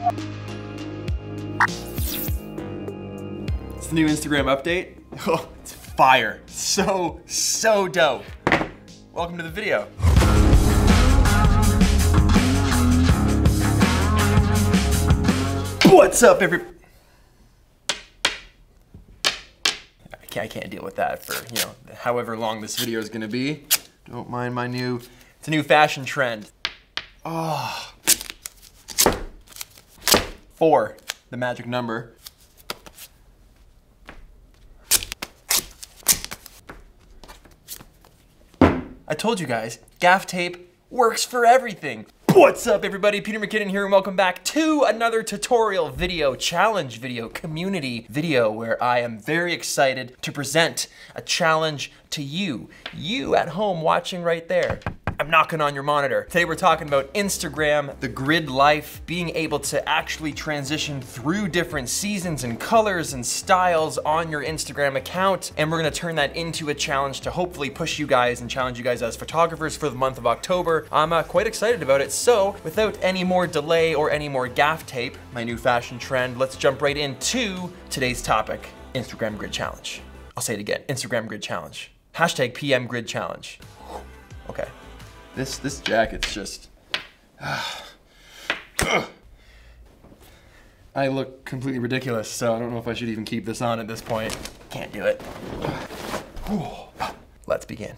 It's the new Instagram update. Oh, it's fire. So dope. Welcome to the video. What's up, everybody? I can't deal with that for, however long this video is gonna be. Don't mind my it's a new fashion trend. Oh. 4, the magic number. I told you guys, gaff tape works for everything. What's up, everybody? Peter McKinnon here, and welcome back to another tutorial video, challenge video, community video, where I am very excited to present a challenge to you at home watching right there. I'm knocking on your monitor. Today we're talking about Instagram, the grid life, being able to actually transition through different seasons and colors and styles on your Instagram account. And we're gonna turn that into a challenge to hopefully push you guys and challenge you guys as photographers for the month of October. I'm quite excited about it. So without any more delay or any more gaff tape, my new fashion trend, let's jump right into today's topic, Instagram grid challenge. I'll say it again, Instagram grid challenge. Hashtag PM grid challenge. Okay. This jacket's just, I look completely ridiculous, so I don't know if I should even keep this on at this point. Can't do it. Let's begin.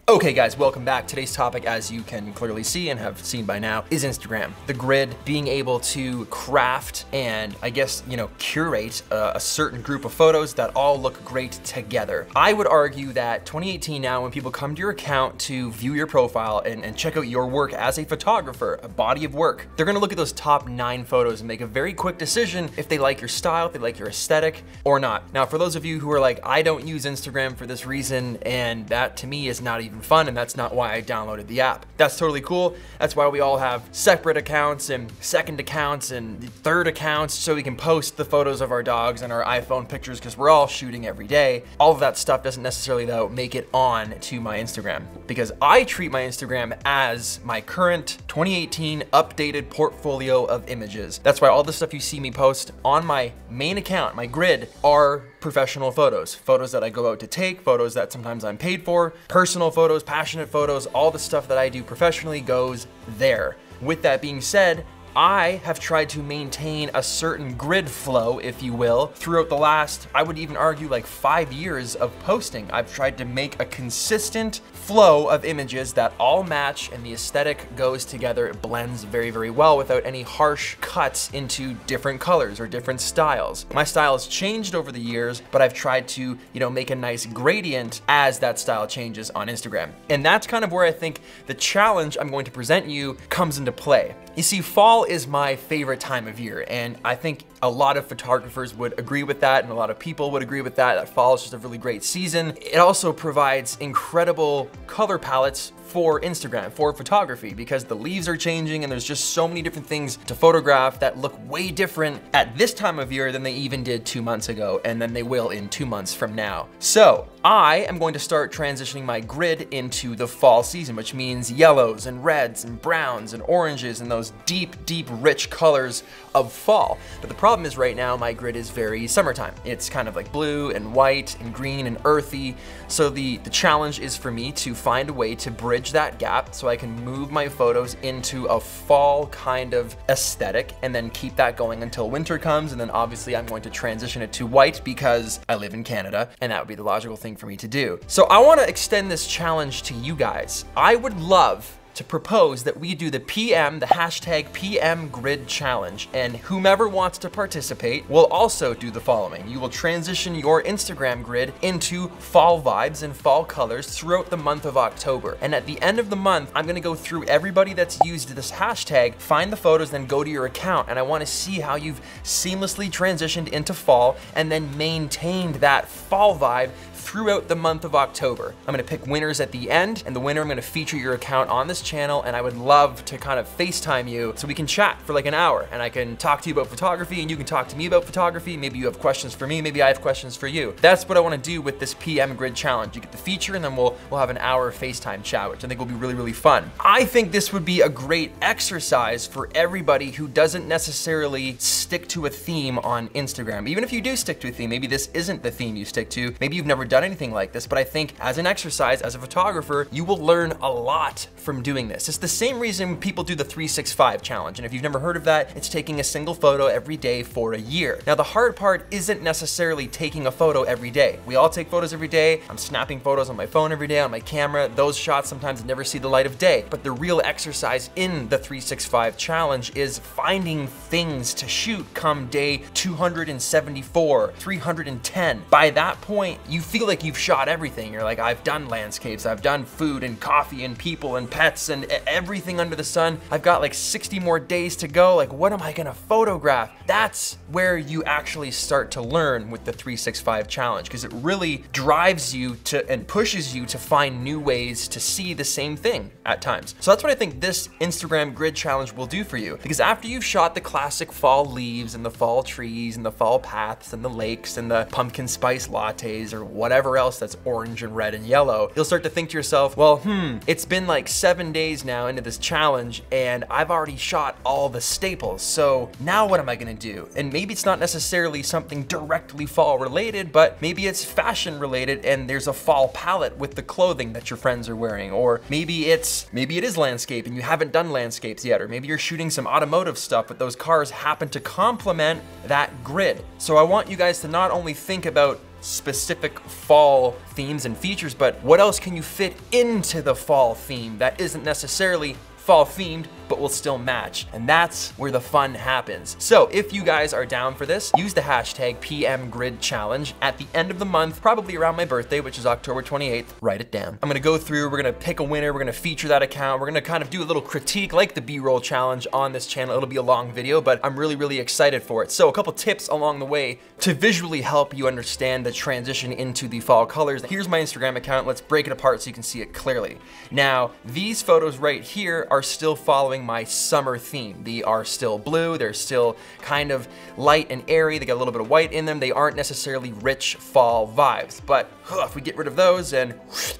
Okay guys, welcome back. Today's topic, as you can clearly see and have seen by now, is Instagram. The grid, being able to craft and I guess, curate a certain group of photos that all look great together. I would argue that 2018 now, when people come to your account to view your profile and check out your work as a photographer, a body of work, they're gonna look at those top 9 photos and make a very quick decision if they like your style, if they like your aesthetic or not. Now, for those of you who are like, I don't use Instagram for this reason, and that to me is not even fun, and that's not why I downloaded the app. That's totally cool. That's why we all have separate accounts and second accounts and third accounts, so we can post the photos of our dogs and our iPhone pictures, because we're all shooting every day. All of that stuff doesn't necessarily, though, make it on to my Instagram, because I treat my Instagram as my current 2018 updated portfolio of images. That's why all the stuff you see me post on my main account, my grid, are professional photos. Photos that I go out to take, photos that sometimes I'm paid for, personal photos, passionate photos, all the stuff that I do professionally goes there. With that being said, I have tried to maintain a certain grid flow, if you will, throughout the last, I would even argue, like 5 years of posting. I've tried to make a consistent flow of images that all match and the aesthetic goes together. It blends very, very well without any harsh cuts into different colors or different styles. My style has changed over the years, but I've tried to, make a nice gradient as that style changes on Instagram. And that's kind of where I think the challenge I'm going to present you comes into play. You see, fall is my favorite time of year, and I think a lot of photographers would agree with that, and a lot of people would agree with that fall is just a really great season. It also provides incredible color palettes for Instagram, for photography, because the leaves are changing and there's just so many different things to photograph that look way different at this time of year than they even did 2 months ago, and then they will in 2 months from now. So I am going to start transitioning my grid into the fall season, which means yellows and reds and browns and oranges and those deep, rich colors of fall. But the problem is right now my grid is very summertime. It's kind of like blue and white and green and earthy. So the challenge is for me to find a way to bridge that gap so I can move my photos into a fall kind of aesthetic and then keep that going until winter comes. And then obviously I'm going to transition it to white because I live in Canada, and that would be the logical thing for me to do. So I want to extend this challenge to you guys. I would love to propose that we do the hashtag PM grid challenge, and whomever wants to participate will also do the following. You will transition your Instagram grid into fall vibes and fall colors throughout the month of October. And at the end of the month, I'm gonna go through everybody that's used this hashtag, find the photos, then go to your account, and I wanna see how you've seamlessly transitioned into fall and then maintained that fall vibe throughout the month of October. I'm gonna pick winners at the end, and the winner, I'm gonna feature your account on this channel, and I would love to kind of FaceTime you so we can chat for like an hour, and I can talk to you about photography, and you can talk to me about photography. Maybe you have questions for me, maybe I have questions for you. That's what I wanna do with this PM Grid Challenge. You get the feature, and then we'll have an hour FaceTime chat, which I think will be really, really fun. I think this would be a great exercise for everybody who doesn't necessarily stick to a theme on Instagram. Even if you do stick to a theme, maybe this isn't the theme you stick to, maybe you've never done anything like this, but I think as an exercise, as a photographer, you will learn a lot from doing this. It's the same reason people do the 365 challenge, and if you've never heard of that, it's taking a single photo every day for a year. Now, the hard part isn't necessarily taking a photo every day. We all take photos every day. I'm snapping photos on my phone every day, on my camera. Those shots sometimes never see the light of day, but the real exercise in the 365 challenge is finding things to shoot come day 274, 310. By that point, you feel like you've shot everything. You're like, I've done landscapes, I've done food and coffee and people and pets and everything under the sun. I've got like 60 more days to go. Like, what am I gonna photograph? That's where you actually start to learn with the 365 challenge, because it really drives you to and pushes you to find new ways to see the same thing at times. So that's what I think this Instagram Grid Challenge will do for you, because after you've shot the classic fall leaves and the fall trees and the fall paths and the lakes and the pumpkin spice lattes or whatever else that's orange and red and yellow, you'll start to think to yourself, well, it's been like 7 days now into this challenge and I've already shot all the staples. So now what am I gonna do? And maybe it's not necessarily something directly fall related, but maybe it's fashion related and there's a fall palette with the clothing that your friends are wearing. Or maybe it is landscape and you haven't done landscapes yet. Or maybe you're shooting some automotive stuff, but those cars happen to complement that grid. So I want you guys to not only think about specific fall themes and features, but what else can you fit into the fall theme that isn't necessarily fall themed, but will still match. And that's where the fun happens. So if you guys are down for this, use the hashtag PM Grid Challenge at the end of the month, probably around my birthday, which is October 28th. Write it down. I'm gonna go through, we're gonna pick a winner, we're gonna feature that account, we're gonna kind of do a little critique like the B-roll challenge on this channel. It'll be a long video, but I'm really, really excited for it. So a couple tips along the way to visually help you understand the transition into the fall colors. Here's my Instagram account. Let's break it apart so you can see it clearly. Now, these photos right here are still following my summer theme. They are still blue, they're still kind of light and airy, they got a little bit of white in them, they aren't necessarily rich fall vibes. But if we get rid of those and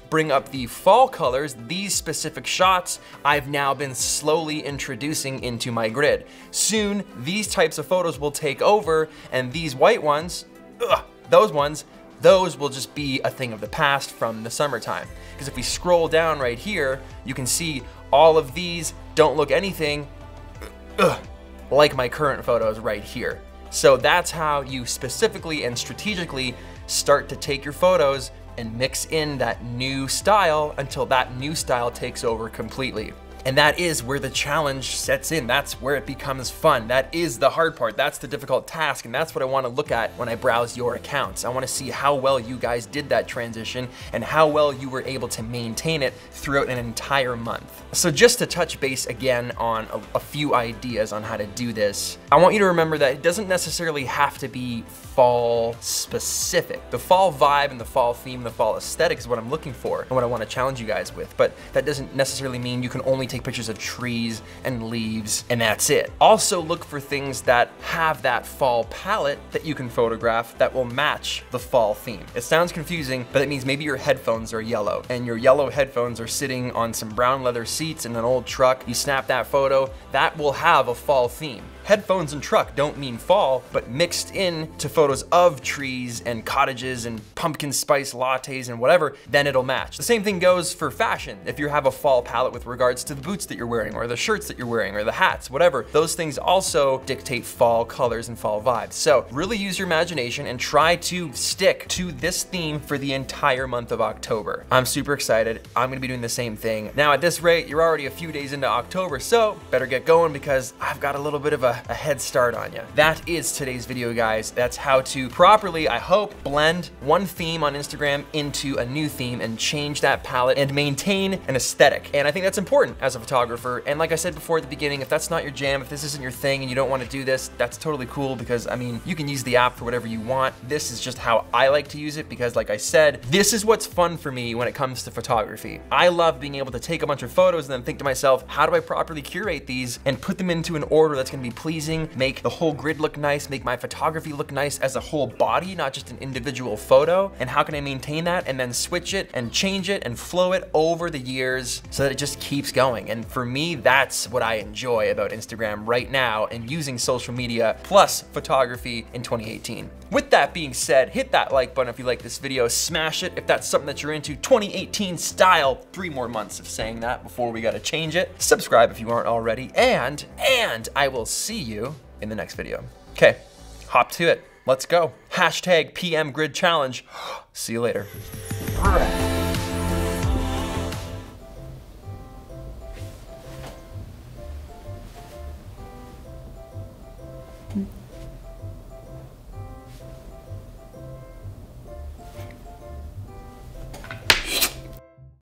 bring up the fall colors, these specific shots I've now been slowly introducing into my grid. Soon, these types of photos will take over, and these white ones, those will just be a thing of the past from the summertime. Because if we scroll down right here, you can see all of these don't look anything like my current photos right here. So that's how you specifically and strategically start to take your photos and mix in that new style until that new style takes over completely. And that is where the challenge sets in. That's where it becomes fun. That is the hard part. That's the difficult task. And that's what I want to look at when I browse your accounts. I want to see how well you guys did that transition and how well you were able to maintain it throughout an entire month. So just to touch base again on a few ideas on how to do this, I want you to remember that it doesn't necessarily have to be fall specific. The fall vibe and the fall theme, the fall aesthetic is what I'm looking for and what I want to challenge you guys with. But that doesn't necessarily mean you can only take pictures of trees and leaves and that's it. Also look for things that have that fall palette that you can photograph that will match the fall theme. It sounds confusing, but it means maybe your headphones are yellow and your yellow headphones are sitting on some brown leather seats in an old truck. You snap that photo, that will have a fall theme. Headphones and truck don't mean fall, but mixed in to photos of trees and cottages and pumpkin spice lattes and whatever, then it'll match. The same thing goes for fashion. If you have a fall palette with regards to the boots that you're wearing or the shirts that you're wearing or the hats, whatever, those things also dictate fall colors and fall vibes. So really use your imagination and try to stick to this theme for the entire month of October. I'm super excited. I'm gonna be doing the same thing. Now at this rate, you're already a few days into October, so better get going because I've got a little bit of a head start on you. That is today's video, guys. That's how to properly, I hope, blend one theme on Instagram into a new theme and change that palette and maintain an aesthetic. And I think that's important as a photographer. And like I said before at the beginning, if that's not your jam, if this isn't your thing and you don't want to do this, that's totally cool, because I mean, you can use the app for whatever you want. This is just how I like to use it, because like I said, this is what's fun for me when it comes to photography. I love being able to take a bunch of photos and then think to myself, how do I properly curate these and put them into an order that's gonna be pleasing, make the whole grid look nice, make my photography look nice as a whole body, not just an individual photo, and how can I maintain that and then switch it and change it and flow it over the years so that it just keeps going. And for me, that's what I enjoy about Instagram right now and using social media plus photography in 2018. With that being said, hit that like button if you like this video, smash it if that's something that you're into, 2018 style. 3 more months of saying that before we gotta change it. Subscribe if you aren't already, and I will see you in the next video. Okay, hop to it, let's go. Hashtag PM Grid Challenge. See you later.